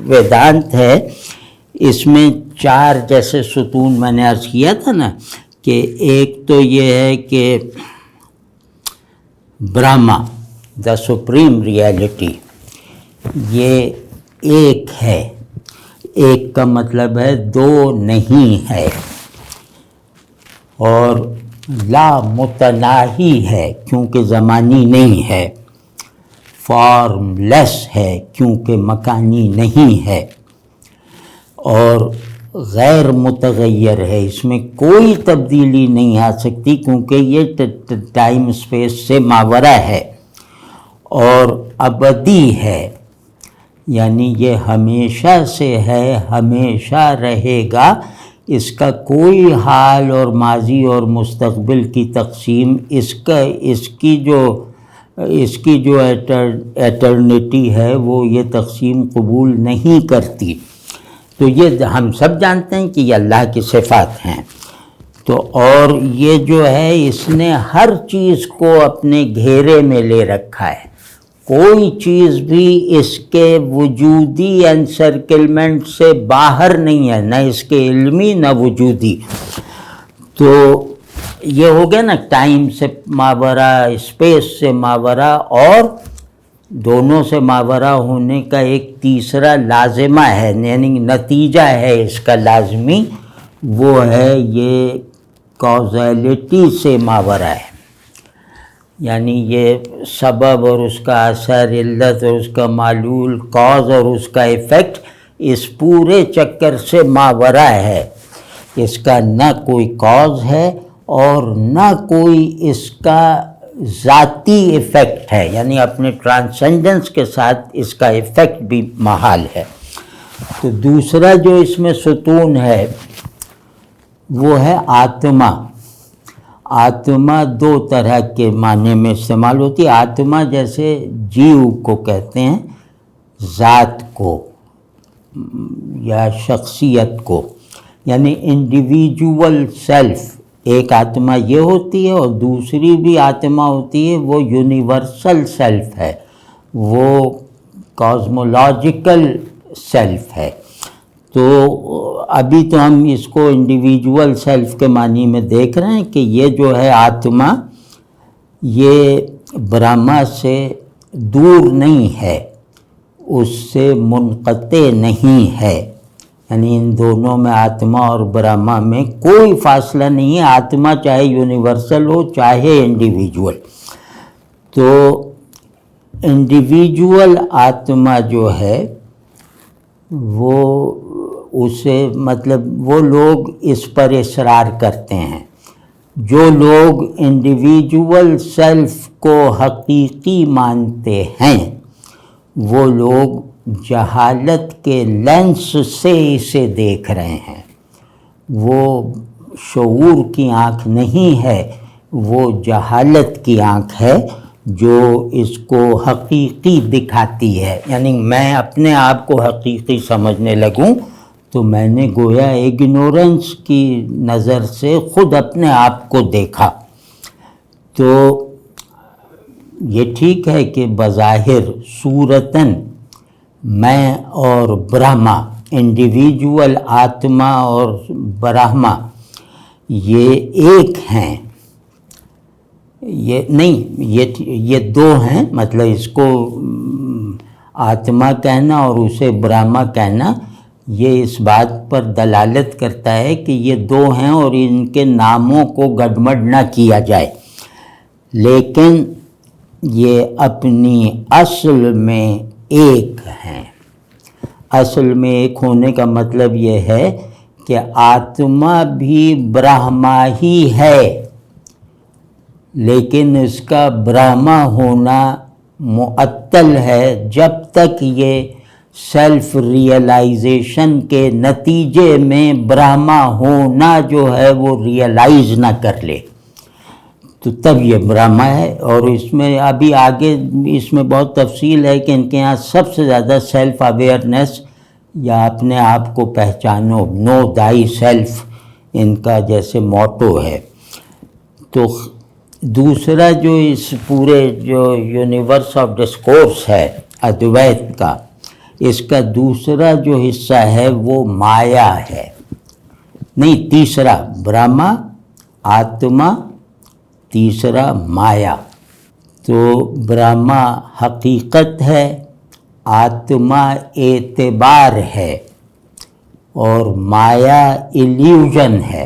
ویدانت ہے اس میں 4 جیسے ستون میں نے عرض کیا تھا نا، کہ ایک تو یہ ہے کہ برہما دا سپریم ریالٹی، یہ ایک ہے، ایک کا مطلب ہے 2 نہیں ہے، اور لا متناہی ہے کیونکہ زمانی نہیں ہے، فارم لیس ہے کیونکہ مکانی نہیں ہے، اور غیر متغیر ہے، اس میں کوئی تبدیلی نہیں آ سکتی کیونکہ یہ ٹائم اسپیس سے ماورا ہے، اور ابدی ہے، یعنی یہ ہمیشہ سے ہے، ہمیشہ رہے گا، اس کا کوئی حال اور ماضی اور مستقبل کی تقسیم اس کی جو ایٹرنیٹی ہے وہ یہ تقسیم قبول نہیں کرتی۔ تو یہ ہم سب جانتے ہیں کہ یہ اللہ کی صفات ہیں۔ تو اور یہ جو ہے اس نے ہر چیز کو اپنے گھیرے میں لے رکھا ہے، کوئی چیز بھی اس کے وجودی انسرکلمنٹ سے باہر نہیں ہے، نہ اس کے علمی نہ وجودی۔ تو یہ ہو گیا نا ٹائم سے ماورا، اسپیس سے ماورا، اور دونوں سے ماورا ہونے کا ایک تیسرا لازمہ ہے، یعنی نتیجہ ہے اس کا لازمی، وہ ہے یہ کازیلٹی سے ماورا ہے، یعنی یہ سبب اور اس کا اثر، علت اور اس کا معلول، کاز اور اس کا ایفیکٹ، اس پورے چکر سے ماورا ہے، اس کا نہ کوئی کاز ہے اور نہ کوئی اس کا ذاتی ایفیکٹ ہے، یعنی اپنے ٹرانسینڈنس کے ساتھ اس کا ایفیکٹ بھی محال ہے۔ تو دوسرا جو اس میں ستون ہے وہ ہے آتما۔ آتما 2 طرح کے معنی میں استعمال ہوتی ہے۔ آتما جیسے جیو کو کہتے ہیں، ذات کو یا شخصیت کو، یعنی انڈیویجول سیلف، ایک آتما یہ ہوتی ہے، اور دوسری بھی آتما ہوتی ہے، وہ یونیورسل سیلف ہے، وہ کازمولوجیکل سیلف ہے۔ تو ابھی تو ہم اس کو انڈیویجول سیلف کے معنی میں دیکھ رہے ہیں کہ یہ جو ہے آتما، یہ برہما سے دور نہیں ہے، اس سے منقطع نہیں ہے، یعنی ان دونوں میں آتما اور برہما میں کوئی فاصلہ نہیں ہے، آتما چاہے یونیورسل ہو چاہے انڈیویجول۔ تو انڈیویجول آتما جو ہے وہ اسے مطلب وہ لوگ اس پر اصرار کرتے ہیں. جو لوگ انڈیویجول سیلف کو حقیقی مانتے ہیں وہ لوگ جہالت کے لینس سے اسے دیکھ رہے ہیں. وہ شعور کی آنکھ نہیں ہے، وہ جہالت کی آنکھ ہے جو اس کو حقیقی دکھاتی ہے. یعنی میں اپنے آپ کو حقیقی سمجھنے لگوں تو میں نے گویا اگنورنس کی نظر سے خود اپنے آپ کو دیکھا. تو یہ ٹھیک ہے کہ بظاہر صورتاً میں اور برہما، انڈیویجول آتما اور برہما یہ ایک ہیں. یہ نہیں، یہ دو ہیں. مطلب اس کو آتما کہنا اور اسے برہما کہنا یہ اس بات پر دلالت کرتا ہے کہ یہ دو ہیں اور ان کے ناموں کو گڑبڑ نہ کیا جائے، لیکن یہ اپنی اصل میں ایک ہیں. اصل میں ایک ہونے کا مطلب یہ ہے کہ آتما بھی برہما ہی ہے، لیکن اس کا برہما ہونا معطل ہے جب تک یہ سیلف ریئلائزیشن کے نتیجے میں برہما ہونا جو ہے وہ ریئلائز نہ کر لے، تو تب یہ برہما ہے. اور اس میں ابھی آگے اس میں بہت تفصیل ہے کہ ان کے یہاں سب سے زیادہ سیلف اویئرنیس یا اپنے آپ کو پہچانو، نو دائی سیلف، ان کا جیسے موٹو ہے. تو دوسرا جو اس پورے جو یونیورس آف ڈسکورس ہے ادویت کا، اس کا دوسرا جو حصہ ہے وہ مایا ہے. نہیں، تیسرا برہما، آتما، تیسرا مایا. تو برہما حقیقت ہے، آتما اعتبار ہے، اور مایا ایلیوژن ہے،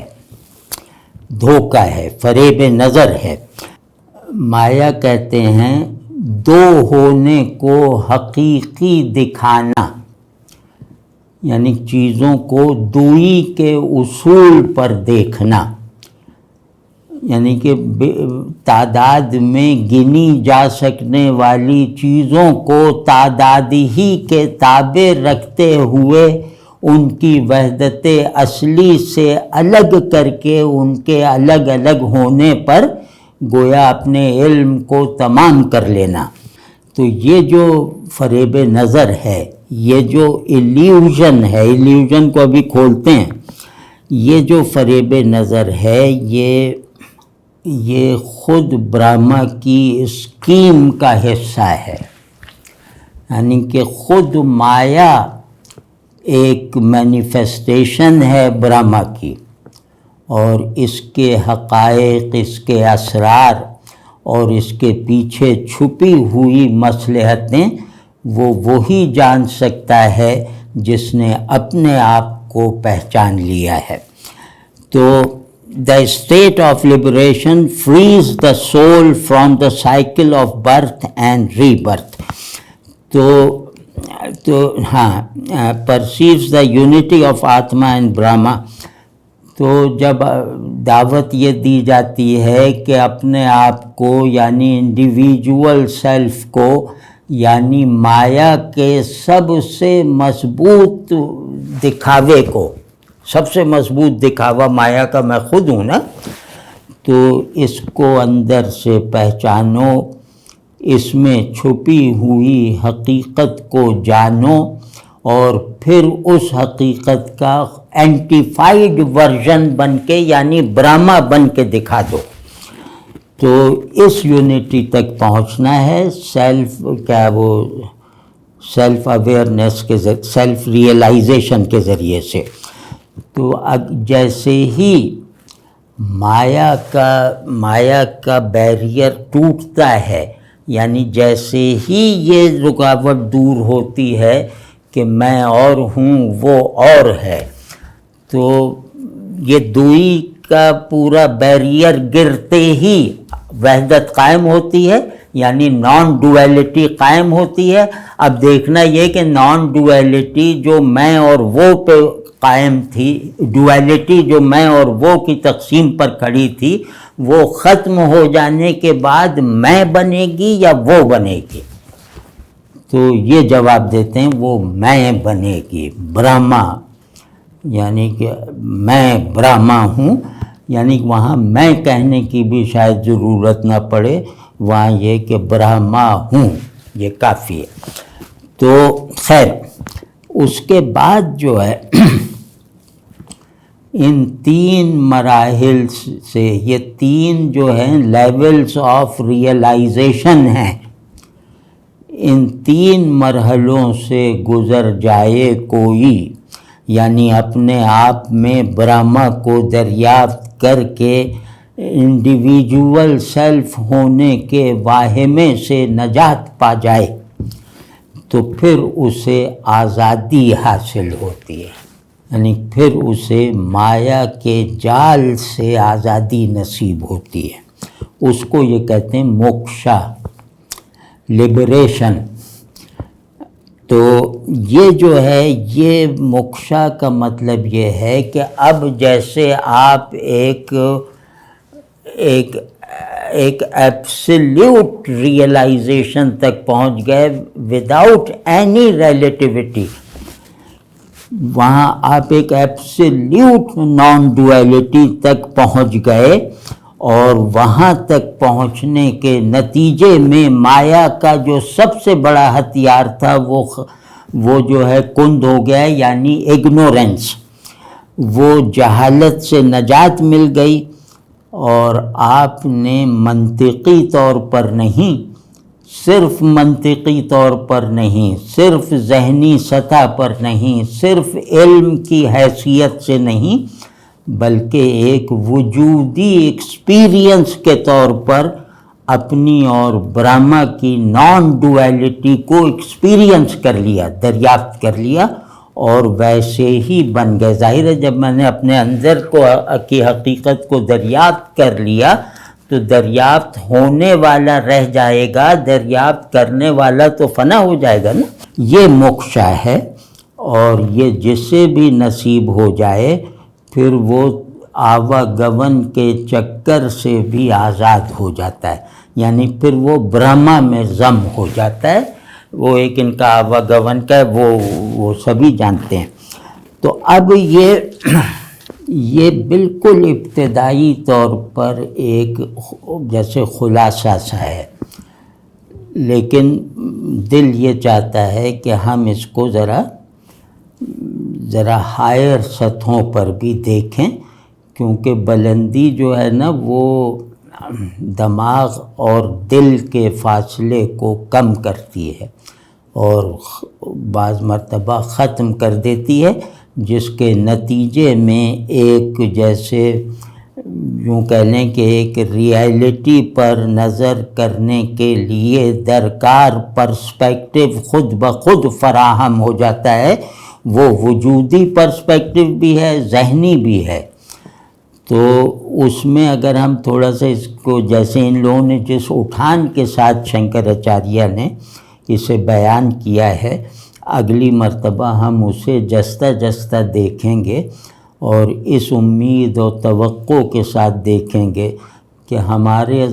دھوکہ ہے، فریب نظر ہے. مایا کہتے ہیں دو ہونے کو حقیقی دکھانا، یعنی چیزوں کو دوئی کے اصول پر دیکھنا. یعنی کہ تعداد میں گنی جا سکنے والی چیزوں کو تعداد ہی کے تابع رکھتے ہوئے ان کی وحدت اصلی سے الگ کر کے ان کے الگ الگ ہونے پر گویا اپنے علم کو تمام کر لینا. تو یہ جو فریب نظر ہے، یہ جو ایلیوژن ہے، ایلیوژن کو ابھی کھولتے ہیں، یہ جو فریب نظر ہے یہ خود برہما کی اسکیم کا حصہ ہے. یعنی کہ خود مایا ایک مینیفیسٹیشن ہے برہما کی، اور اس کے حقائق، اس کے اسرار اور اس کے پیچھے چھپی ہوئی مصلحتیں وہ وہی جان سکتا ہے جس نے اپنے آپ کو پہچان لیا ہے. تو the state of liberation frees the soul from the cycle of birth and rebirth. تو ہاں perceives the unity of Atma and Brahma. تو جب دعوت یہ دی جاتی ہے کہ اپنے آپ کو یعنی انڈیویجول سیلف کو یعنی مایا کے سب سے مضبوط دکھاوے کو، سب سے مضبوط دکھاوا مایا کا میں خود ہوں نا، تو اس کو اندر سے پہچانو، اس میں چھپی ہوئی حقیقت کو جانو، اور پھر اس حقیقت کا اینٹیفائڈ ورژن بن کے یعنی برہما بن کے دکھا دو. تو اس یونٹی تک پہنچنا ہے سیلف اویئرنیس کے ذریعے، سیلف ریئلائزیشن کے ذریعے سے. تو جیسے ہی مایا کا بیریئر ٹوٹتا ہے، یعنی جیسے ہی یہ رکاوٹ دور ہوتی ہے کہ میں اور ہوں وہ اور ہے، تو یہ دوئی کا پورا بیریئر گرتے ہی وحدت قائم ہوتی ہے، یعنی نان ڈویلٹی قائم ہوتی ہے۔ اب دیکھنا یہ کہ نان ڈویلٹی جو میں اور وہ پہ قائم تھی، ڈویلٹی جو میں اور وہ کی تقسیم پر کھڑی تھی، وہ ختم ہو جانے کے بعد میں بنے گی یا وہ بنے گی؟ تو یہ جواب دیتے ہیں وہ میں بنے گی، برہما، یعنی کہ میں برہما ہوں، یعنی کہ وہاں میں کہنے کی بھی شاید ضرورت نہ پڑے، وہاں یہ کہ برہما ہوں یہ کافی ہے۔ تو خیر اس کے بعد جو ہے ان تین مراحل سے، یہ تین جو ہیں لیولز آف ریئلائزیشن ہیں، ان تین مرحلوں سے گزر جائے کوئی، یعنی اپنے آپ میں برہما کو دریافت کر کے انڈیویجول سیلف ہونے کے واہمے سے نجات پا جائے، تو پھر اسے آزادی حاصل ہوتی ہے، یعنی پھر اسے مایا کے جال سے آزادی نصیب ہوتی ہے۔ اس کو یہ کہتے ہیں موکشا، لبریشن۔ تو یہ جو ہے یہ موکشا کا مطلب یہ ہے کہ اب جیسے آپ ایک ایبسلیوٹ ریئلائزیشن تک پہنچ گئے وداؤٹ اینی ریلیٹیوٹی، وہاں آپ ایک ایبسلیوٹ نان ڈویلٹی تک پہنچ گئے، اور وہاں تک پہنچنے کے نتیجے میں مایا کا جو سب سے بڑا ہتھیار تھا وہ جو ہے کند ہو گیا، یعنی اگنورنس، وہ جہالت سے نجات مل گئی، اور آپ نے منطقی طور پر نہیں، صرف منطقی طور پر نہیں، صرف ذہنی سطح پر نہیں، صرف علم کی حیثیت سے نہیں، بلکہ ایک وجودی ایکسپیرینس کے طور پر اپنی اور برہما کی نان ڈویلٹی کو ایکسپیرینس کر لیا، دریافت کر لیا، اور ویسے ہی بن گئے۔ ظاہر ہے جب میں نے اپنے اندر کی حقیقت کو دریافت کر لیا تو دریافت ہونے والا رہ جائے گا، دریافت کرنے والا تو فنا ہو جائے گا نا۔ یہ موکشا ہے، اور یہ جسے بھی نصیب ہو جائے پھر وہ آواگمن کے چکر سے بھی آزاد ہو جاتا ہے، یعنی پھر وہ برہما میں ضم ہو جاتا ہے۔ وہ ایک ان کا آواگمن کا ہے، وہ سبھی جانتے ہیں۔ تو اب یہ بالکل ابتدائی طور پر ایک جیسے خلاصہ سا ہے، لیکن دل یہ چاہتا ہے کہ ہم اس کو ذرا ہائر سطحوں پر بھی دیکھیں، کیونکہ بلندی جو ہے نا وہ دماغ اور دل کے فاصلے کو کم کرتی ہے اور بعض مرتبہ ختم کر دیتی ہے، جس کے نتیجے میں ایک جیسے یوں کہہ لیں کہ ایک ریئلٹی پر نظر کرنے کے لیے درکار پرسپیکٹو خود بخود فراہم ہو جاتا ہے۔ وہ وجودی پرسپیکٹو بھی ہے، ذہنی بھی ہے۔ تو اس میں اگر ہم تھوڑا سا اس کو جیسے ان لوگوں نے جس اٹھان کے ساتھ شنکراچاریہ نے اسے بیان کیا ہے، اگلی مرتبہ ہم اسے جستہ جستہ دیکھیں گے، اور اس امید و توقع کے ساتھ دیکھیں گے کہ ہمارا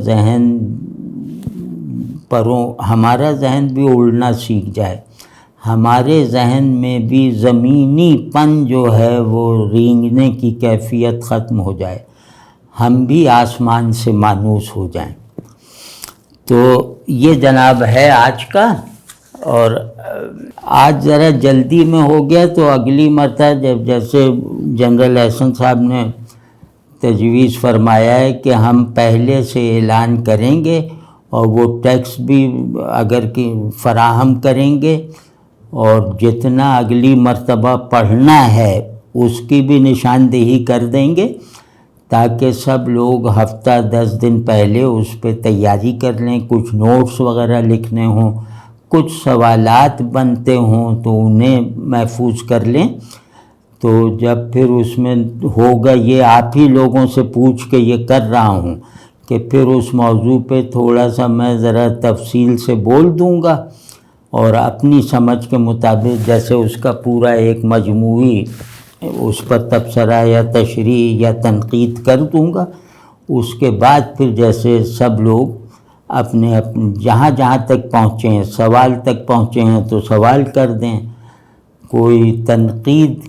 ذہن بھی اڑنا سیکھ جائے، ہمارے ذہن میں بھی زمینی پن جو ہے وہ رینگنے کی کیفیت ختم ہو جائے، ہم بھی آسمان سے مانوس ہو جائیں۔ تو یہ جناب ہے آج کا، اور آج ذرا جلدی میں ہو گیا، تو اگلی مرتبہ جب جیسے جنرل احسن صاحب نے تجویز فرمایا ہے کہ ہم پہلے سے اعلان کریں گے، اور وہ ٹیکسٹ بھی اگر کہ فراہم کریں گے، اور جتنا اگلی مرتبہ پڑھنا ہے اس کی بھی نشاندہی کر دیں گے، تاکہ سب لوگ ہفتہ 10 دن پہلے اس پہ تیاری کر لیں، کچھ نوٹس وغیرہ لکھنے ہوں، کچھ سوالات بنتے ہوں تو انہیں محفوظ کر لیں۔ تو جب پھر اس میں ہوگا، یہ آپ ہی لوگوں سے پوچھ کے یہ کر رہا ہوں کہ پھر اس موضوع پہ تھوڑا سا میں ذرا تفصیل سے بول دوں گا اور اپنی سمجھ کے مطابق جیسے اس کا پورا ایک مجموعی اس پر تبصرہ یا تشریح یا تنقید کر دوں گا. اس کے بعد پھر جیسے سب لوگ اپنے جہاں جہاں تک پہنچے ہیں، سوال تک پہنچے ہیں تو سوال کر دیں، کوئی تنقید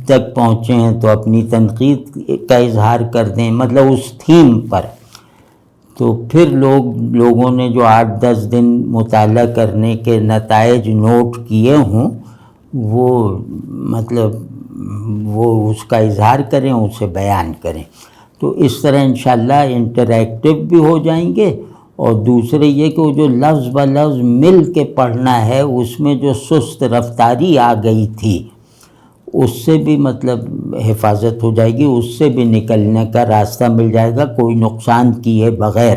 تک پہنچے ہیں تو اپنی تنقید کا اظہار کر دیں، مطلب اس تھیم پر. تو پھر لوگوں نے جو 8-10 دن مطالعہ کرنے کے نتائج نوٹ کیے ہوں وہ مطلب وہ اس کا اظہار کریں، اسے بیان کریں. تو اس طرح انشاءاللہ انٹریکٹیو بھی ہو جائیں گے. اور دوسرے یہ کہ وہ جو لفظ بہ لفظ مل کے پڑھنا ہے اس میں جو سست رفتاری آ گئی تھی اس سے بھی مطلب حفاظت ہو جائے گی، اس سے بھی نکلنے کا راستہ مل جائے گا کوئی نقصان کیے بغیر.